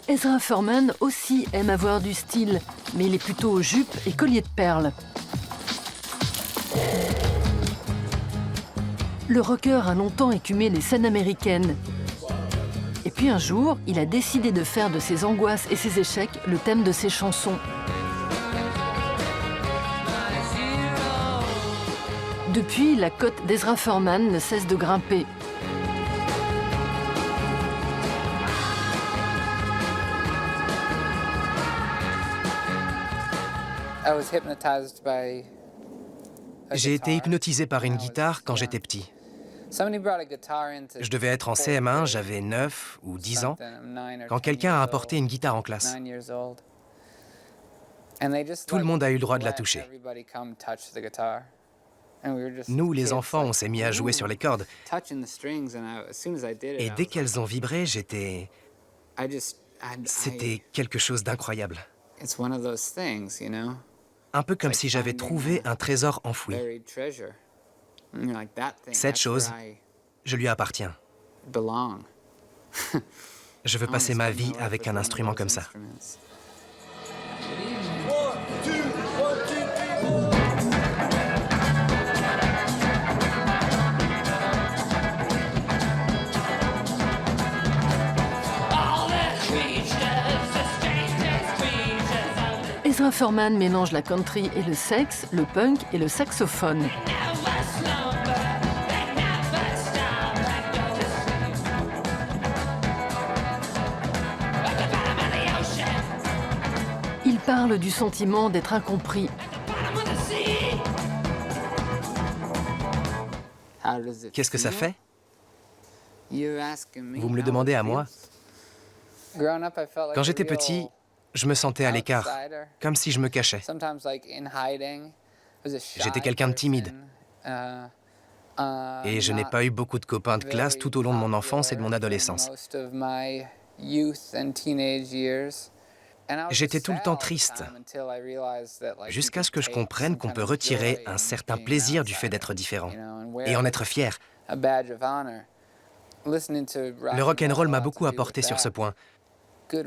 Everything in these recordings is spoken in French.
Ezra Furman aussi aime avoir du style, mais il est plutôt jupe et collier de perles. Le rocker a longtemps écumé les scènes américaines. Et puis un jour, il a décidé de faire de ses angoisses et ses échecs le thème de ses chansons. Depuis, la cote d'Ezra Furman ne cesse de grimper. J'ai été hypnotisé par une guitare quand j'étais petit. Je devais être en CM1, j'avais 9 ou 10 ans, quand quelqu'un a apporté une guitare en classe. Tout le monde a eu le droit de la toucher. Nous, les enfants, on s'est mis à jouer sur les cordes. Et dès qu'elles ont vibré, c'était quelque chose d'incroyable. Un peu comme si j'avais trouvé un trésor enfoui. Cette chose, je lui appartiens. Je veux passer ma vie avec un instrument comme ça. Ezra Furman mélange la country et le sexe, le punk et le saxophone. Il parle du sentiment d'être incompris. Qu'est-ce que ça fait? Vous me le demandez à moi? Quand j'étais petit, je me sentais à l'écart, comme si je me cachais. J'étais quelqu'un de timide. Et je n'ai pas eu beaucoup de copains de classe tout au long de mon enfance et de mon adolescence. J'étais tout le temps triste, jusqu'à ce que je comprenne qu'on peut retirer un certain plaisir du fait d'être différent, et en être fier. Le rock'n'roll m'a beaucoup apporté sur ce point,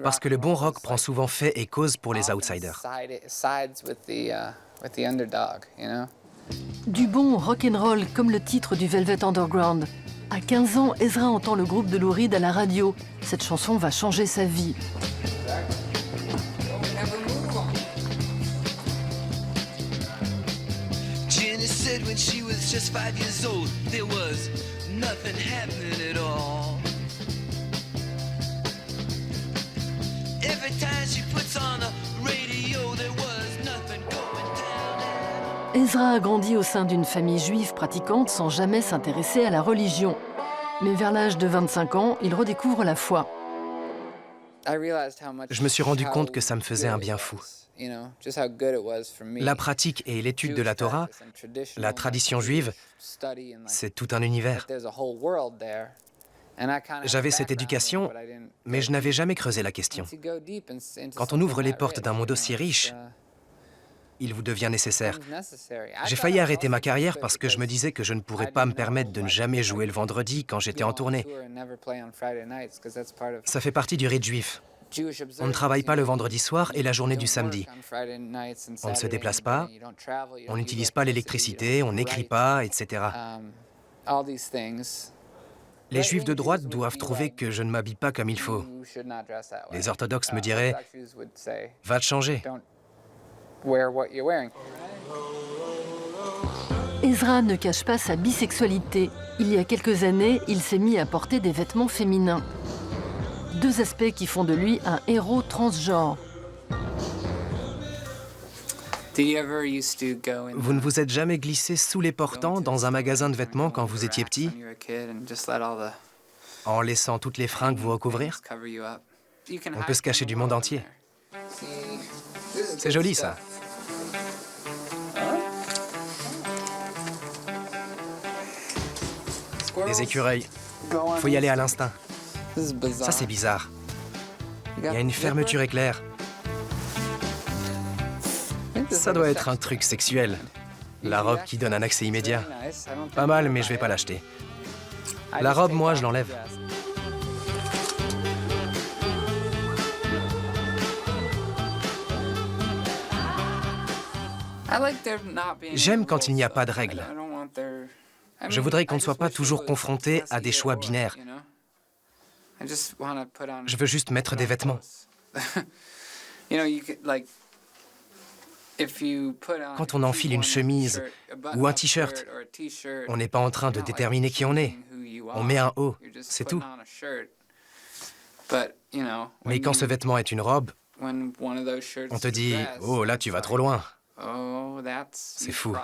parce que le bon rock prend souvent fait et cause pour les outsiders. Du bon rock'n'roll, comme le titre du Velvet Underground. À 15 ans, Ezra entend le groupe de Lou Reed à la radio. Cette chanson va changer sa vie. Jenny said when she was just 5 years old, there was nothing happening at all. Every time she puts on the radio, there was nothing going down. Ezra a grandi au sein d'une famille juive pratiquante sans jamais s'intéresser à la religion. Mais vers l'âge de 25 ans, il redécouvre la foi. Je me suis rendu compte que ça me faisait un bien fou. La pratique et l'étude de la Torah, la tradition juive, c'est tout un univers. J'avais cette éducation, mais je n'avais jamais creusé la question. Quand on ouvre les portes d'un monde aussi riche, il vous devient nécessaire. J'ai failli arrêter ma carrière parce que je me disais que je ne pourrais pas me permettre de ne jamais jouer le vendredi quand j'étais en tournée. Ça fait partie du rite juif. On ne travaille pas le vendredi soir et la journée du samedi. On ne se déplace pas, on n'utilise pas l'électricité, on n'écrit pas, etc. Les juifs de droite doivent trouver que je ne m'habille pas comme il faut. Les orthodoxes me diraient « Va te changer ». Ezra ne cache pas sa bisexualité. Il y a quelques années, il s'est mis à porter des vêtements féminins. Deux aspects qui font de lui un héros transgenre. Vous ne vous êtes jamais glissé sous les portants dans un magasin de vêtements quand vous étiez petit, en laissant toutes les fringues vous recouvrir? On peut se cacher du monde entier. C'est joli, ça. Des écureuils. Faut y aller à l'instinct. Ça, c'est bizarre. Il y a une fermeture éclair. Ça doit être un truc sexuel. La robe qui donne un accès immédiat. Pas mal, mais je vais pas l'acheter. La robe, moi, je l'enlève. J'aime quand il n'y a pas de règles. Je voudrais qu'on ne soit pas toujours confronté à des choix binaires. Je veux juste mettre des vêtements. Quand on enfile une chemise ou un t-shirt, on n'est pas en train de déterminer qui on est. On met un haut, c'est tout. Mais quand ce vêtement est une robe, on te dit « Oh, là, tu vas trop loin ». C'est fou.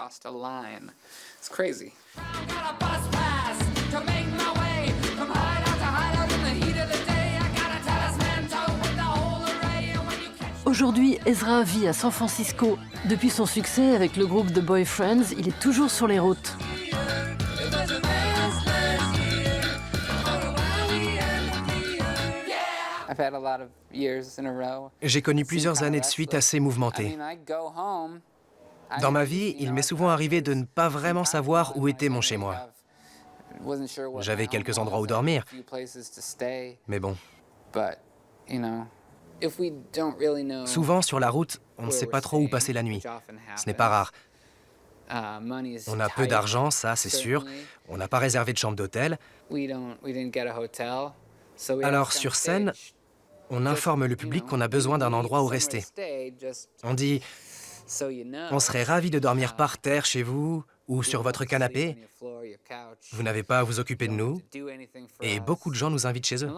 Aujourd'hui, Ezra vit à San Francisco. Depuis son succès avec le groupe The Boyfriends, il est toujours sur les routes. J'ai connu plusieurs années de suite assez mouvementées. Dans ma vie, il m'est souvent arrivé de ne pas vraiment savoir où était mon chez-moi. J'avais quelques endroits où dormir, mais bon. Souvent, sur la route, on ne sait pas trop où passer la nuit. Ce n'est pas rare. On a peu d'argent, ça, c'est sûr. On n'a pas réservé de chambre d'hôtel. Alors, sur scène, on informe le public qu'on a besoin d'un endroit où rester. On dit « On serait ravis de dormir par terre chez vous ou sur votre canapé. Vous n'avez pas à vous occuper de nous. » Et beaucoup de gens nous invitent chez eux.